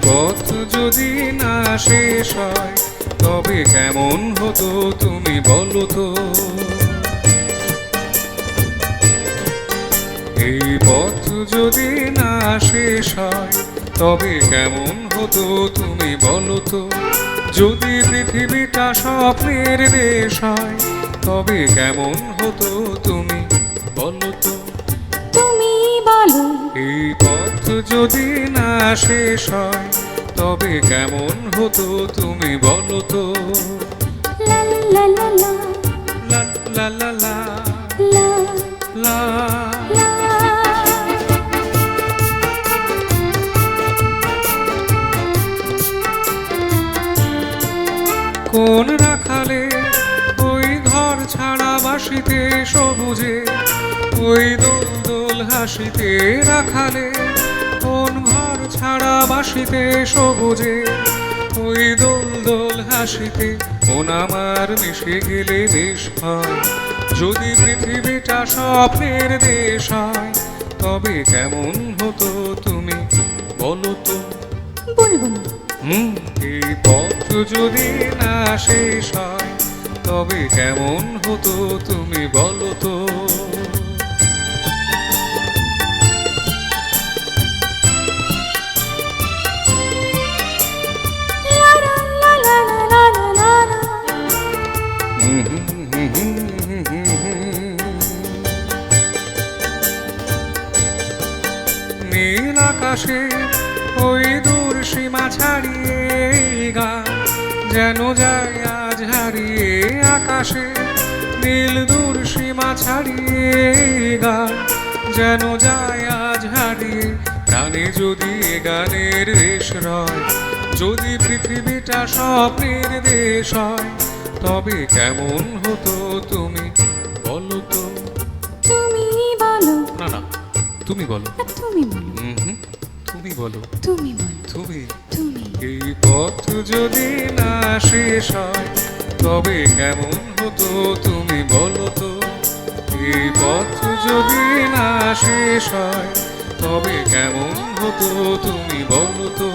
পথ যদি না শেষ হয় তবে কেমন হতো তুমি বলো তো। এই পথ যদি না শেষ হয় তবে কেমন হতো তুমি বলো তো। যদি পৃথিবীটা স্বপ্নের দেশ হয় তবে কেমন হতো তুমি বলো তো। তুমি বলো। এই পথ যদি না শেষ হয় তবে কেমন হতো তুমি বলো তো। লা লা লা লা লা লা লা লা লা লা। লা। কোন রাখালে ওই ঘর ছাড়া বাসিতে সবুজে, ওই দোল দোল হাসিতে রাখালে। কোন ঘর ছাড়া বাসিতে সবুজে, ওই দোল দোল হাসিতে। মন আমার মিশে গেলে দেশ হয়। যদি পৃথিবীটা স্বপ্নের দেশ হয় তবে কেমন হতো তুমি বলো তো। বলবো না। এই পথ যদি না শেষ হয় তবে কেমন হতো তুমি বলো তো। লা লা লা লা লা লা লা লা। নীল আকাশে ওই দূর সীমা ছাড়িয়ে গান যেন যায় আজ হারিয়ে। আকাশে নীল দূর সীমা ছাড়িয়ে গান যেন যায় আজ হারিয়ে। প্রাণে যদি এ গানের রেশ রয়, যদি পৃথিবীটা স্বপ্নের দেশ হয় তবে কেমন হতো তুমি বলো তো। তুমি বলো। না না, তুমি বলো। তুমি বলো। তুমি বলো। তুমি বলো। তুমি। তুমি। এই পথ যদি না শেষ হয় তবে কেমন হতো তুমি বলো তো। এই পথ যদি না শেষ হয় তবে কেমন হতো তুমি বলো তো।